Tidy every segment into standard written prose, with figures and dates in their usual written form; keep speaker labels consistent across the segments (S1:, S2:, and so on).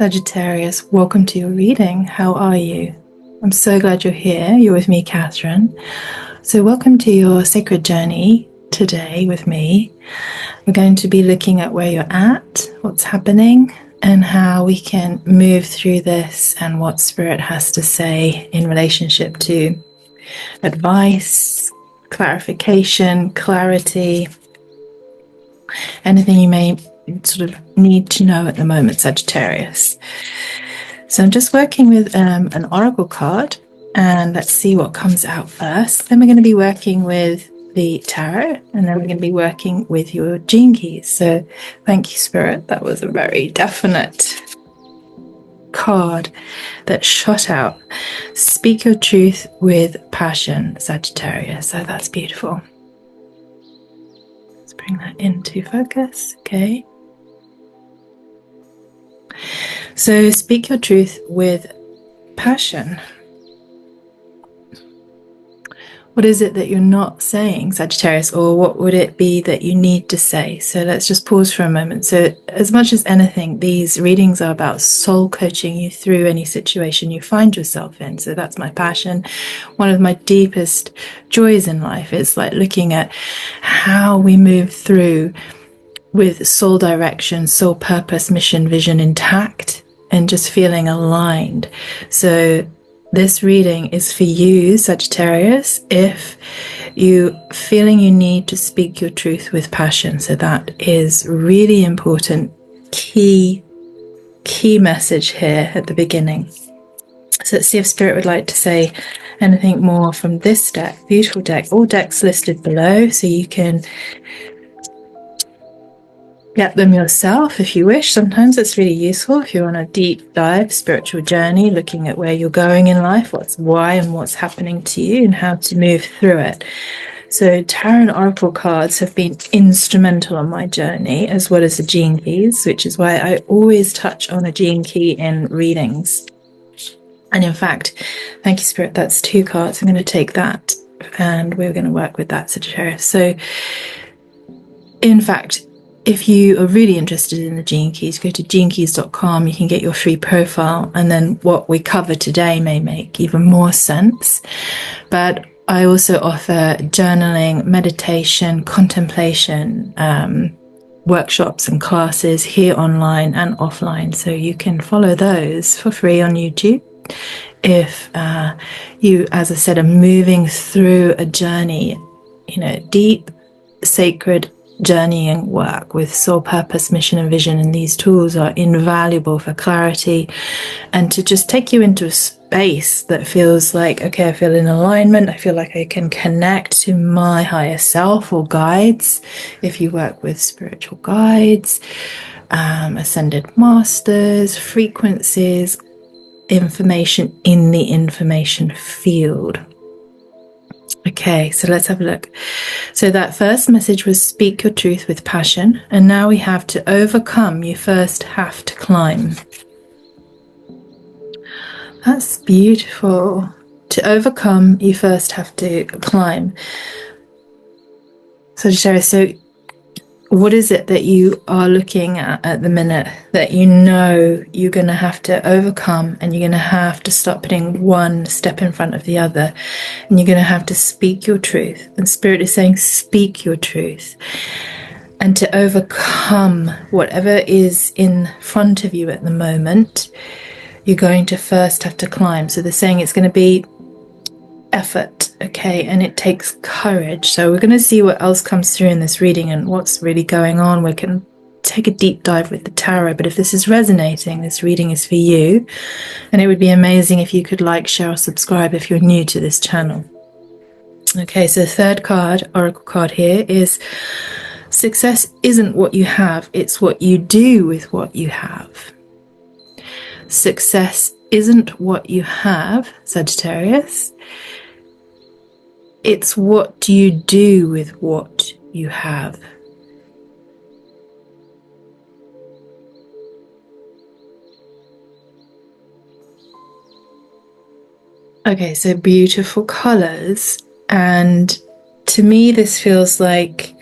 S1: Sagittarius, welcome to your reading. How are you? I'm so glad you're here. You're with me, Catherine. So welcome to your sacred journey today with me. We're going to be looking at where you're at, what's happening, and how we can move through this and what Spirit has to say in relationship to advice, clarification, clarity, anything you may sort of need to know at the moment, Sagittarius. So I'm just working with an oracle card, and let's see what comes out first. Then we're going to be working with the tarot, and then we're going to be working with your gene keys. So thank you, Spirit. That was a very definite card that shot out. Speak your truth with passion, Sagittarius. So that's beautiful. Let's bring that into focus. Okay. So speak your truth with passion. What is it that you're not saying, Sagittarius, or what would it be that you need to say? So let's just pause for a moment. So as much as anything, these readings are about soul coaching you through any situation you find yourself in. So that's my passion. One of my deepest joys in life is like looking at how we move through with soul direction, soul purpose, mission, vision intact, and just feeling aligned. So this reading is for you, Sagittarius, if you feeling you need to speak your truth with passion. So that is really important, key message here at the beginning. So let's see if Spirit would like to say anything more from this deck. Beautiful deck, all decks listed below, so you can get them yourself if you wish. Sometimes it's really useful if you're on a deep dive spiritual journey, looking at where you're going in life, why and what's happening to you, and how to move through it. So tarot and oracle cards have been instrumental on my journey, as well as the gene keys, which is why I always touch on a gene key in readings. And in fact, thank you, Spirit, that's 2 cards. I'm going to take that and we're going to work with that, Sagittarius. So in fact, if you are really interested in the gene keys, go to genekeys.com. You can get your free profile, and then what we cover today may make even more sense. But I also offer journaling, meditation, contemplation, workshops and classes here online and offline. So you can follow those for free on YouTube. If you, as I said, are moving through a journey, deep, sacred journeying work with soul purpose, mission and vision, and these tools are invaluable for clarity and to just take you into a space that feels like, okay, I feel in alignment, I feel like I can connect to my higher self or guides. If you work with spiritual guides, ascended masters, frequencies, information in the information field. Okay, so let's have a look. So that first message was speak your truth with passion. And now we have to overcome, you first have to climb. That's beautiful. To overcome, you first have to climb. So what is it that you are looking at the minute that you know you're going to have to overcome, and you're going to have to stop putting one step in front of the other, and you're going to have to speak your truth? And Spirit is saying speak your truth. And to overcome whatever is in front of you at the moment, you're going to first have to climb. So they're saying it's going to be effort, okay, and it takes courage. So we're going to see what else comes through in this reading and what's really going on. We can take a deep dive with the tarot, but if this is resonating, this reading is for you, and it would be amazing if you could like, share or subscribe if you're new to this channel. Okay, so the third card, oracle card here, is success isn't what you have, it's what you do with what you have. Success isn't what you have, Sagittarius. It's what do you do with what you have. Okay, so beautiful colors, and to me this feels like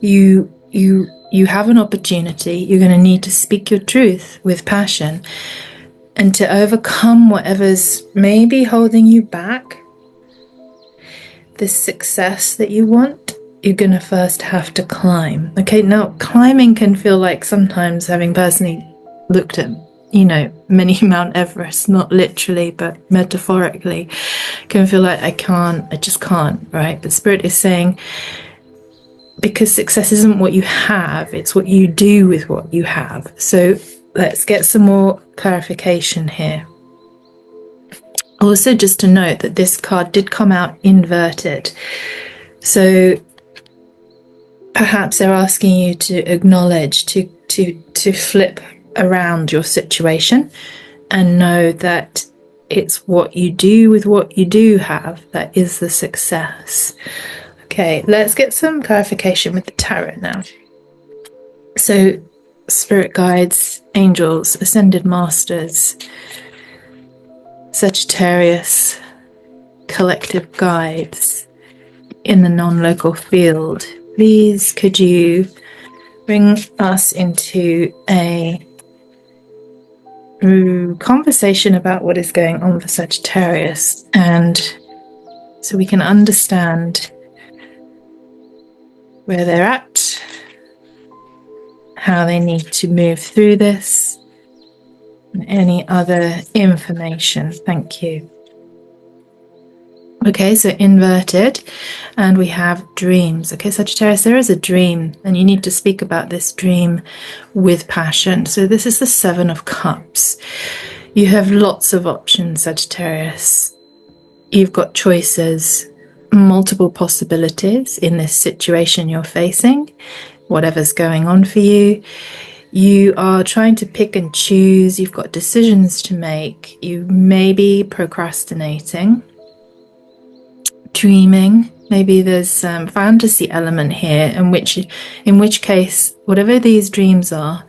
S1: you you have an opportunity. You're going to need to speak your truth with passion, and to overcome whatever's maybe holding you back, this success that you want, you're going to first have to climb. Okay, now climbing can feel like, sometimes, having personally looked at, many Mount Everest, not literally, but metaphorically, can feel like I just can't, right? But Spirit is saying, because success isn't what you have, it's what you do with what you have. So let's get some more clarification here. Also, just to note that this card did come out inverted. So perhaps they're asking you to acknowledge, to flip around your situation and know that it's what you do with what you do have that is the success. Okay, let's get some clarification with the tarot now. So, spirit guides, angels, ascended masters, Sagittarius, collective guides in the non-local field, please could you bring us into a conversation about what is going on for Sagittarius, and so we can understand where they're at, how they need to move through this, and any other information. Thank you. Okay, so inverted, and we have dreams. Okay, Sagittarius, there is a dream, and you need to speak about this dream with passion. So this is the Seven of Cups. You have lots of options, Sagittarius. You've got choices, multiple possibilities in this situation you're facing, whatever's going on for you. You are trying to pick and choose. You've got decisions to make. You may be procrastinating, dreaming. Maybe there's some fantasy element here, in which case, whatever these dreams are,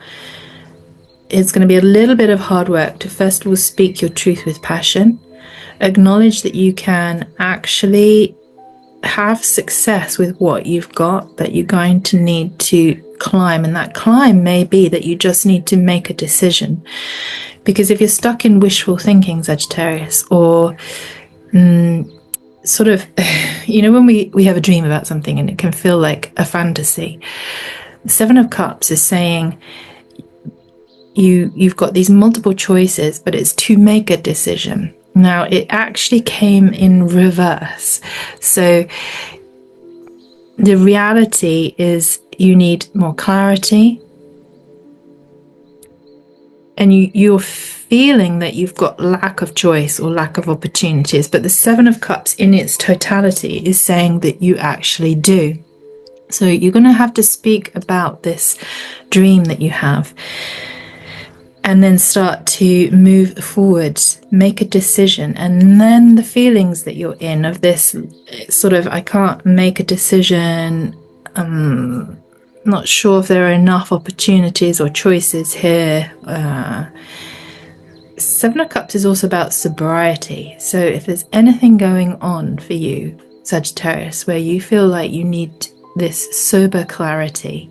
S1: it's going to be a little bit of hard work to first of all speak your truth with passion, acknowledge that you can actually have success with what you've got, but you're going to need to climb, and that climb may be that you just need to make a decision. Because if you're stuck in wishful thinking, Sagittarius, or sort of, when we have a dream about something and it can feel like a fantasy, the Seven of Cups is saying you've got these multiple choices, but it's to make a decision. Now, it actually came in reverse. So the reality is you need more clarity, and you're feeling that you've got lack of choice or lack of opportunities, but the Seven of Cups in its totality is saying that you actually do. So you're going to have to speak about this dream that you have, and then start to move forward, make a decision. And then the feelings that you're in of this sort of, I can't make a decision, not sure if there are enough opportunities or choices here. Seven of Cups is also about sobriety. So if there's anything going on for you, Sagittarius, where you feel like you need this sober clarity,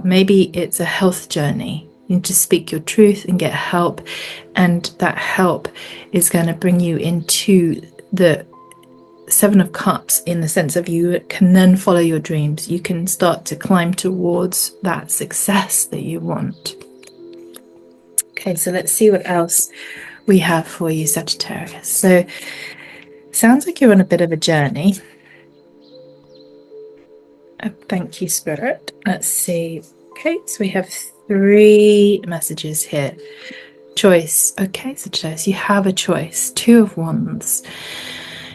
S1: maybe it's a health journey. You need to speak your truth and get help, and that help is going to bring you into the Seven of Cups, in the sense of you can then follow your dreams. You can start to climb towards that success that you want. Okay, so let's see what else we have for you, Sagittarius. So sounds like you're on a bit of a journey. Thank you, Spirit. Let's see. Okay, so we have 3 messages here. Choice. Okay, Sagittarius, you have a choice. 2 of Wands.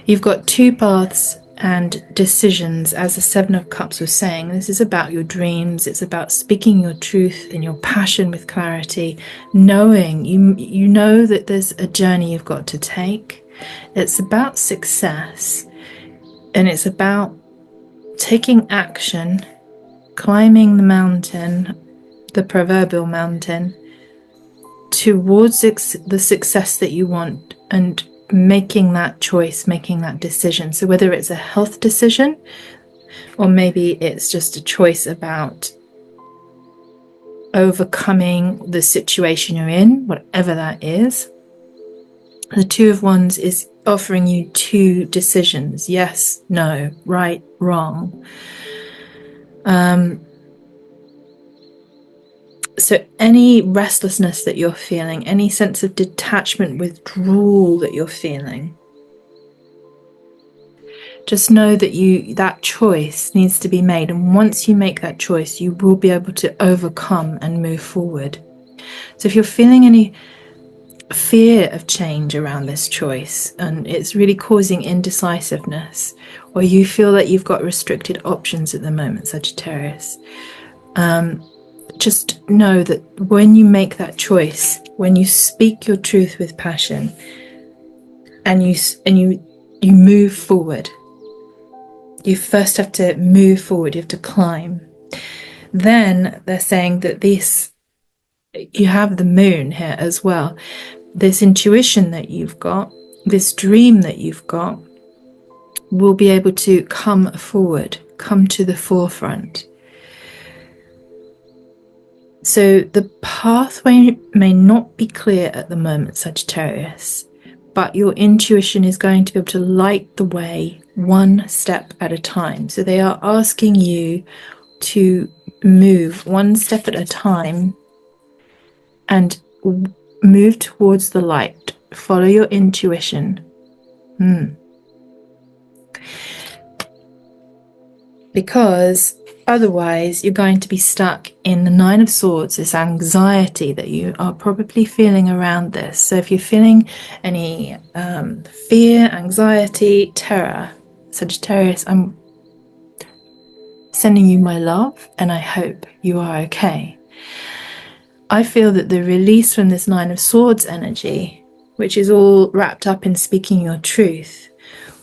S1: You've got 2 paths and decisions, as the Seven of Cups was saying. This is about your dreams. It's about speaking your truth and your passion with clarity, knowing you know that there's a journey you've got to take. It's about success, and it's about taking action, climbing the mountain, the proverbial mountain, towards the success that you want, and making that choice, making that decision. So whether it's a health decision, or maybe it's just a choice about overcoming the situation you're in, whatever that is. The Two of Wands is offering you two decisions: yes, no, right, wrong. So any restlessness that you're feeling, any sense of detachment, withdrawal that you're feeling, just know that that choice needs to be made. And once you make that choice, you will be able to overcome and move forward. So if you're feeling any fear of change around this choice and it's really causing indecisiveness, or you feel that you've got restricted options at the moment, Sagittarius, just know that when you make that choice, when you speak your truth with passion, and you move forward, you first have to move forward, you have to climb. Then they're saying that you have the moon here as well. This intuition that you've got, this dream that you've got, will be able to come forward, come to the forefront. So the pathway may not be clear at the moment, Sagittarius, but your intuition is going to be able to light the way one step at a time. So they are asking you to move one step at a time and move towards the light. Follow your intuition. Because otherwise you're going to be stuck in the Nine of Swords, this anxiety that you are probably feeling around this. So if you're feeling any fear, anxiety, terror, Sagittarius, I'm sending you my love and I hope you are okay. I feel that the release from this Nine of Swords energy, which is all wrapped up in speaking your truth,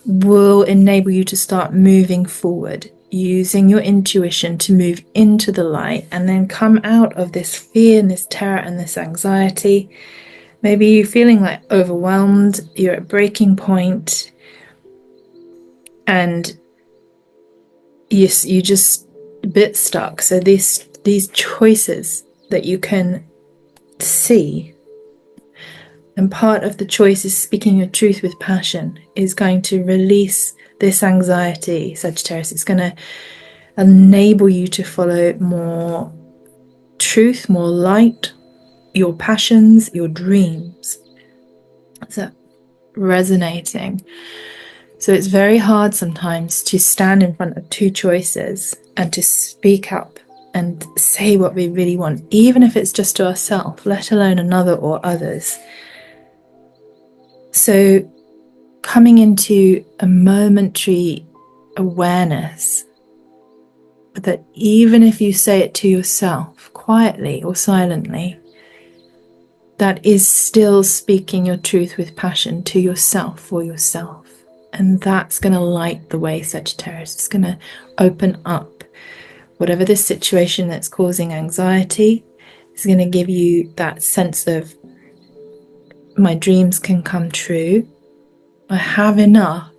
S1: will enable you to start moving forward, using your intuition to move into the light and then come out of this fear and this terror and this anxiety. Maybe you're feeling like overwhelmed, you're at breaking point, and you're just a bit stuck. So these choices that you can see, and part of the choice is speaking your truth with passion, is going to release this anxiety, Sagittarius. It's going to enable you to follow more truth, more light, your passions, your dreams. So resonating. So it's very hard sometimes to stand in front of two choices and to speak up and say what we really want, even if it's just to ourselves, let alone another or others. So coming into a momentary awareness that even if you say it to yourself quietly or silently, that is still speaking your truth with passion to yourself, for yourself. And that's going to light the way, Sagittarius. It's going to open up whatever this situation that's causing anxiety. Is going to give you that sense of, my dreams can come true. I have enough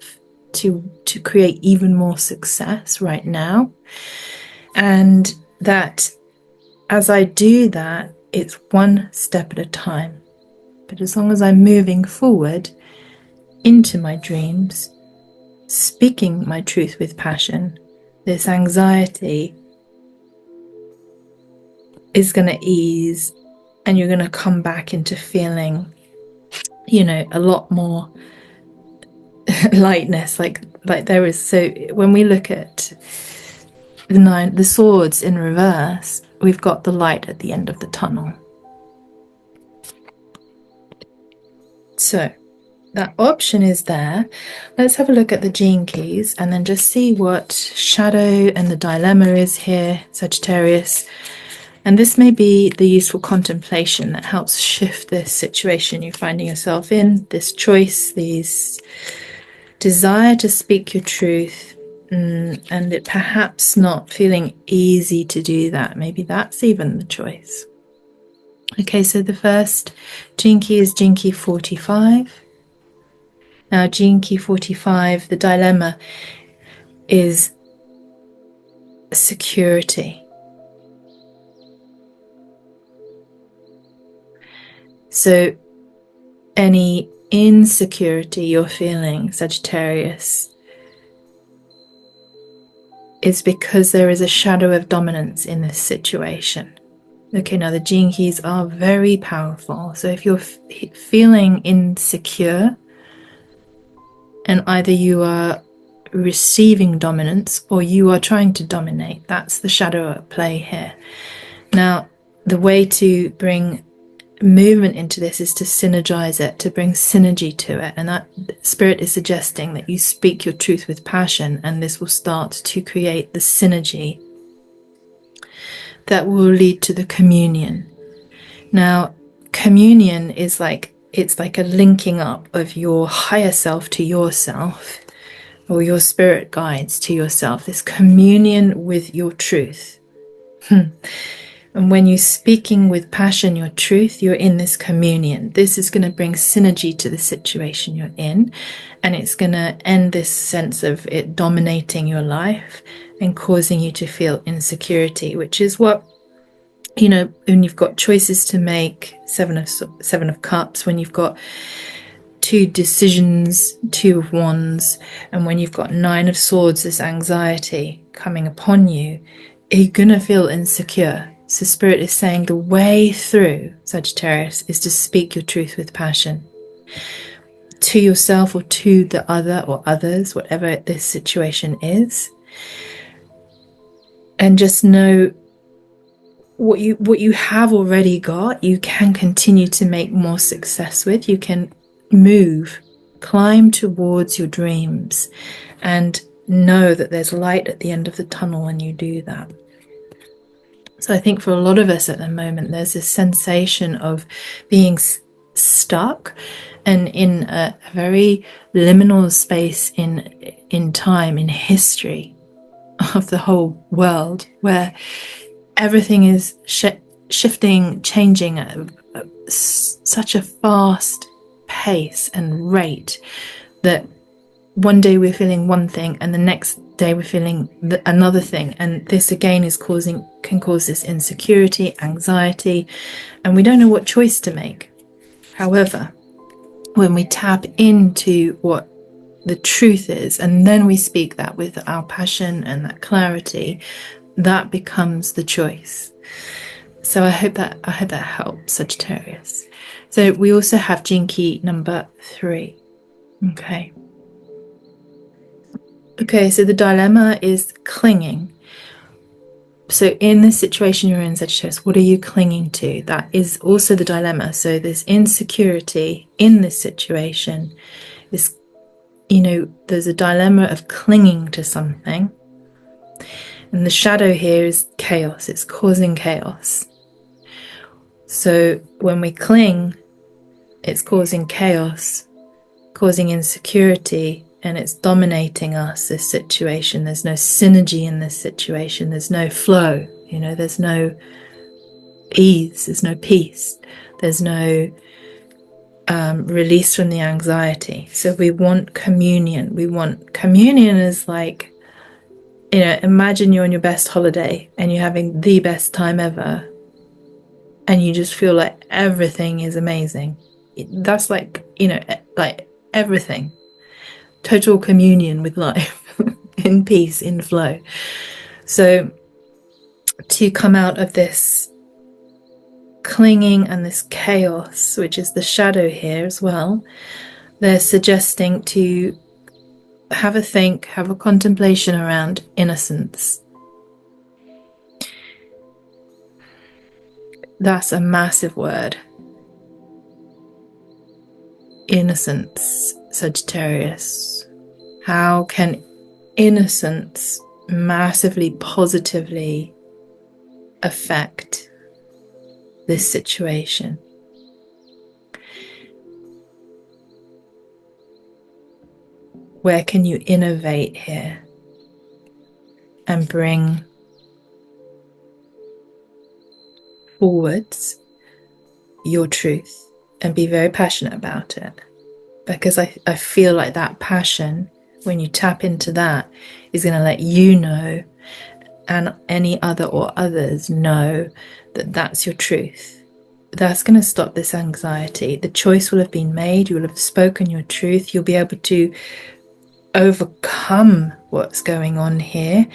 S1: to create even more success right now. And that as I do that, it's one step at a time. But as long as I'm moving forward into my dreams, speaking my truth with passion, this anxiety is going to ease, and you're going to come back into feeling, a lot more lightness, like there is. So when we look at the swords in reverse, we've got the light at the end of the tunnel. So that option is there. Let's have a look at the gene keys and then just see what shadow and the dilemma is here, Sagittarius. And this may be the useful contemplation that helps shift this situation you're finding yourself in, this choice, these desire to speak your truth, and it perhaps not feeling easy to do that. Maybe that's even the choice. Okay, so the first gene key is gene key 45. Now, gene key 45, the dilemma is security. So any insecurity you're feeling, Sagittarius, is because there is a shadow of dominance in this situation. Okay, now the gene keys are very powerful. So if you're feeling insecure, and either you are receiving dominance or you are trying to dominate, that's the shadow at play here. Now, the way to bring movement into this is to synergize it, to bring synergy to it. And that spirit is suggesting that you speak your truth with passion, and this will start to create the synergy that will lead to the communion. Now, communion is like, it's like a linking up of your higher self to yourself, or your spirit guides to yourself, this communion with your truth. And when you're speaking with passion your truth, you're in this communion. This is going to bring synergy to the situation you're in, and it's going to end this sense of it dominating your life and causing you to feel insecurity, which is what, you know, when you've got choices to make, seven of cups, when you've got 2 decisions, 2 of wands, and when you've got 9 of swords, this anxiety coming upon you, you're gonna feel insecure. So spirit is saying the way through, Sagittarius, is to speak your truth with passion to yourself or to the other or others, whatever this situation is, and just know what you have already got, you can continue to make more success with. You can climb towards your dreams, and know that there's light at the end of the tunnel when you do that. So I think for a lot of us at the moment, there's this sensation of being stuck and in a very liminal space in time, in history of the whole world, where everything is shifting, changing at such a fast pace and rate that one day we're feeling one thing and the next day we're feeling another thing, and this again can cause this insecurity, anxiety, and we don't know what choice to make. However, when we tap into what the truth is, and then we speak that with our passion and that clarity, that becomes the choice. So I hope that helps, Sagittarius. So we also have gene key number 3. Okay, so the dilemma is clinging. So in this situation you're in, Sagittarius, what are you clinging to? That is also the dilemma. So there's insecurity in this situation. This, you know, there's a dilemma of clinging to something. And the shadow here is chaos. It's causing chaos. So when we cling, it's causing chaos, causing insecurity, and it's dominating us, this situation. There's no synergy in this situation. There's no flow. You know, there's no ease. There's no peace. There's no release from the anxiety. So we want communion. We want communion is like, you know, imagine you're on your best holiday and you're having the best time ever, and you just feel like everything is amazing. That's like, you know, like everything. Total communion with life, in peace, in flow. So to come out of this clinging and this chaos, which is the shadow here as well, they're suggesting to have a think, have a contemplation around innocence. That's a massive word. Innocence, Sagittarius. How can innocence massively positively affect this situation? Where can you innovate here and bring forwards your truth and be very passionate about it? Because I feel like that passion, when you tap into that, is going to let you know, and any other or others know, that that's your truth. that's going to stop this anxiety. The choice will have been made. You will have spoken your truth. You'll be able to overcome what's going on here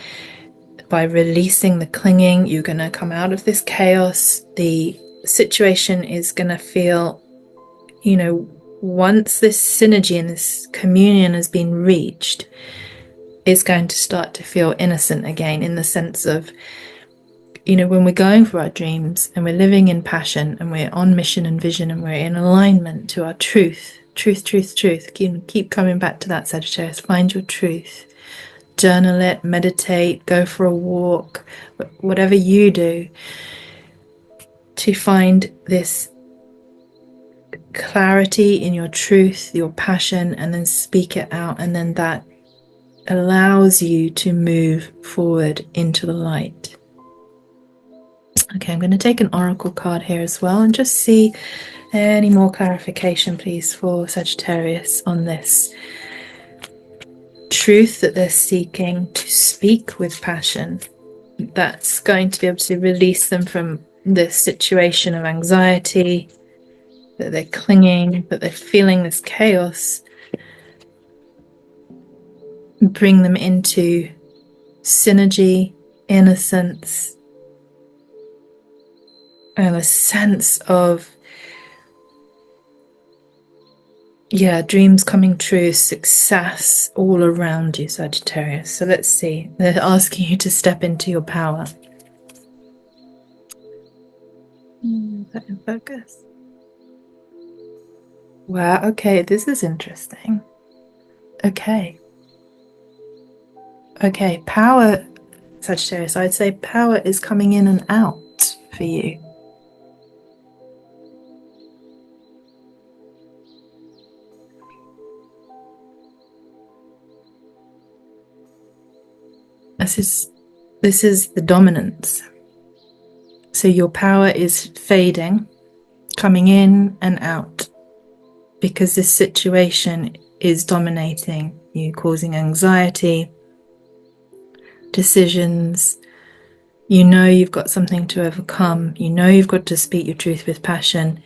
S1: by releasing the clinging. You're going to come out of this chaos. The situation is going to feel, once this synergy and this communion has been reached, it's going to start to feel innocent again, in the sense of, when we're going for our dreams and we're living in passion and we're on mission and vision and we're in alignment to our truth. Keep coming back to that, Sagittarius. Find your truth. Journal it, meditate, go for a walk, whatever you do to find this clarity in your truth, your passion, and then speak it out. And then that allows you to move forward into the light. Okay, I'm going to take an oracle card here as well and just see any more clarification, please, for Sagittarius on this truth that they're seeking to speak with passion. That's going to be able to release them from this situation of anxiety, that they're clinging, that they're feeling this chaos, and bring them into synergy, innocence, and a sense of, dreams coming true, success all around you, Sagittarius. So let's see. They're asking you to step into your power. Is that in focus? Wow, okay, this is interesting. Okay, power, Sagittarius. I'd say power is coming in and out for you. This is the dominance. So your power is fading, coming in and out, because this situation is dominating you, causing anxiety, decisions. You've got something to overcome. You've got to speak your truth with passion.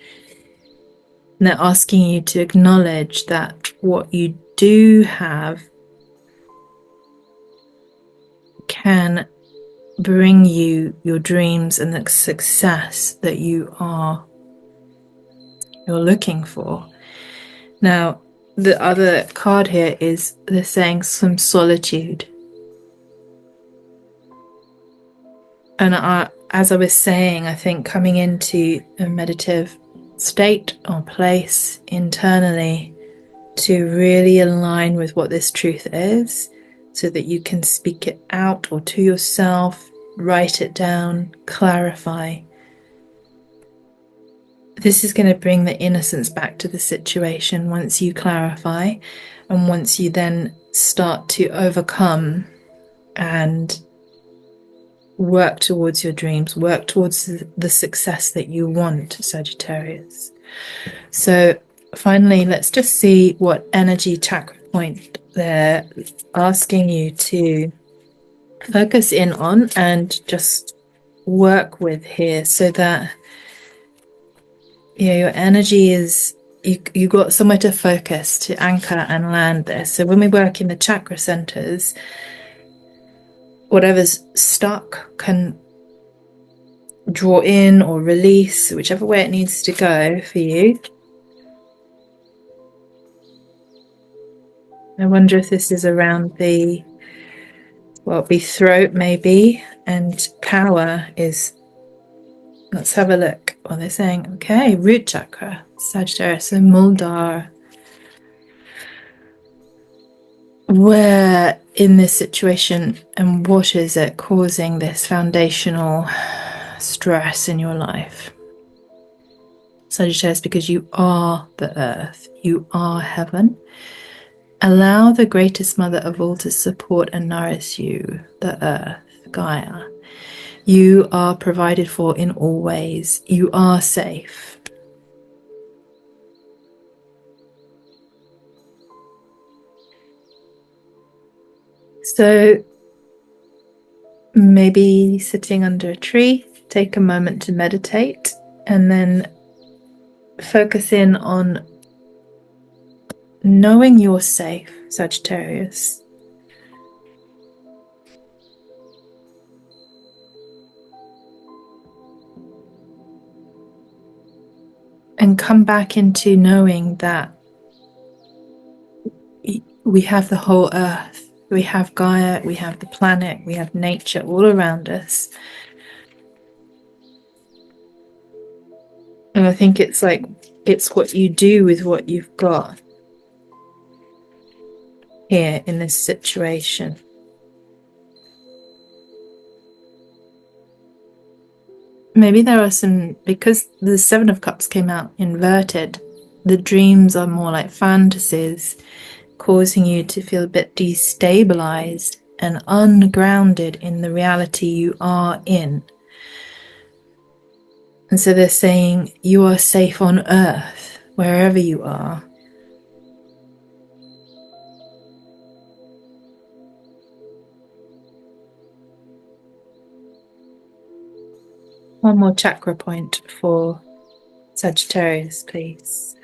S1: And they're asking you to acknowledge that what you do have can bring you your dreams and the success that you're looking for. Now, the other card here is they're saying some solitude. And as I was saying, I think coming into a meditative state or place internally to really align with what this truth is, so that you can speak it out or to yourself, write it down, clarify. This is going to bring the innocence back to the situation once you clarify, and once you then start to overcome and work towards your dreams, work towards the success that you want, Sagittarius. So finally, let's just see what energy chakra point they're asking you to focus in on and just work with here, so that your energy is, you got somewhere to focus, to anchor and land this. So when we work in the chakra centers, whatever's stuck can draw in or release, whichever way it needs to go for you. I wonder if this is around the, be throat maybe, and power is, let's have a look. Well, they're saying, okay, root chakra, Sagittarius, and Muladhara. Where in this situation, and what is it causing this foundational stress in your life? Sagittarius, because you are the earth, you are heaven. Allow the greatest mother of all to support and nourish you, the earth, Gaia. You are provided for in all ways. You are safe. So maybe sitting under a tree, take a moment to meditate, and then focus in on knowing you're safe, Sagittarius. And come back into knowing that we have the whole earth, we have Gaia, we have the planet, we have nature all around us. And I think it's like, it's what you do with what you've got here in this situation. Maybe there are some, because the Seven of Cups came out inverted, the dreams are more like fantasies, causing you to feel a bit destabilized and ungrounded in the reality you are in. And so they're saying you are safe on earth, wherever you are. One more chakra point for Sagittarius, please.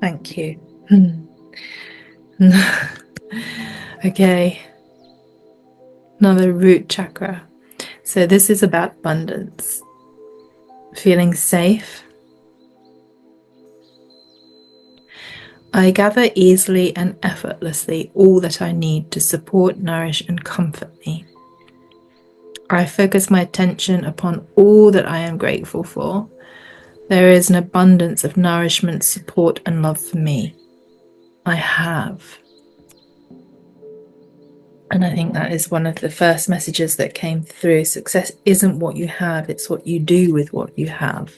S1: Thank you. Okay. Another root chakra. So this is about abundance. Feeling safe. I gather easily and effortlessly all that I need to support, nourish, and comfort me. I focus my attention upon all that I am grateful for. There is an abundance of nourishment, support, and love for me. I have. And I think that is one of the first messages that came through. Success isn't what you have, it's what you do with what you have.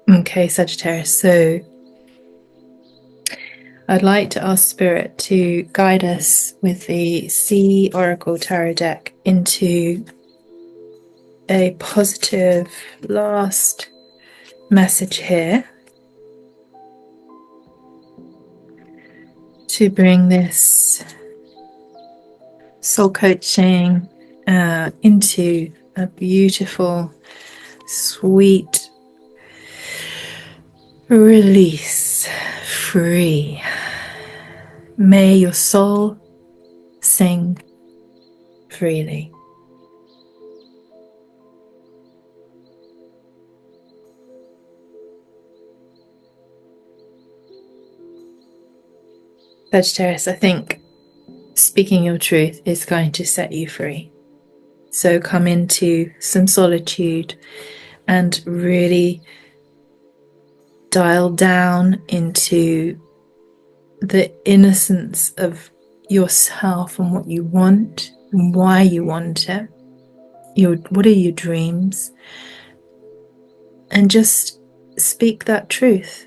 S1: Okay, Sagittarius, so I'd like to ask Spirit to guide us with the Sea Oracle Tarot deck into a positive last message here to bring this soul coaching into a beautiful, sweet release, free. May your soul sing freely. Sagittarius, I think speaking your truth is going to set you free. So come into some solitude and really dial down into the innocence of yourself and what you want and why you want it. What are your dreams? And just speak that truth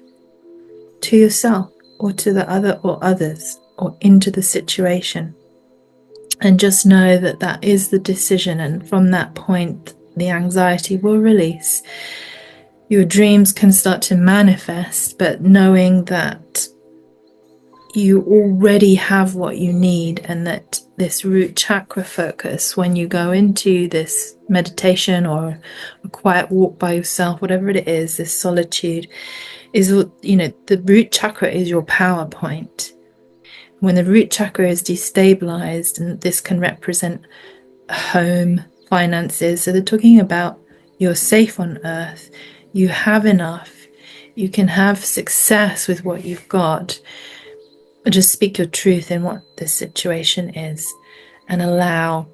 S1: to yourself or to the other or others or into the situation. And just know that that is the decision, and from that point the anxiety will release. Your dreams can start to manifest, but knowing that you already have what you need, and that this root chakra focus, when you go into this meditation or a quiet walk by yourself, whatever it is, this solitude is, the root chakra is your power point. When the root chakra is destabilized, and this can represent home, finances, so they're talking about you're safe on earth, you have enough, you can have success with what you've got. Just speak your truth in what this situation is and allow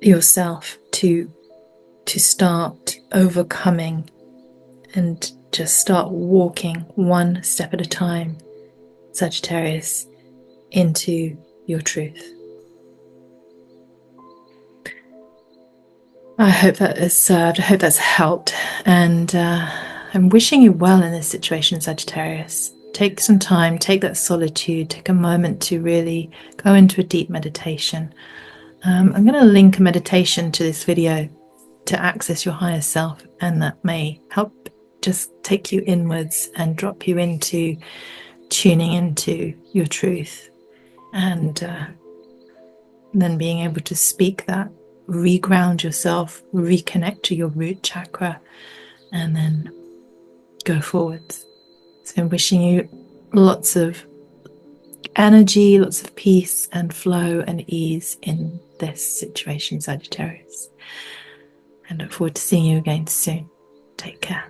S1: yourself to start overcoming and just start walking one step at a time, Sagittarius, into your truth. I hope that has served. I hope that's helped. And I'm wishing you well in this situation, Sagittarius. Take some time, take that solitude, take a moment to really go into a deep meditation. I'm going to link a meditation to this video to access your higher self, and that may help just take you inwards and drop you into tuning into your truth and And then being able to speak that, reground yourself, reconnect to your root chakra, and then go forwards. So I'm wishing you lots of energy, lots of peace and flow and ease in this situation, Sagittarius. And look forward to seeing you again soon. Take care.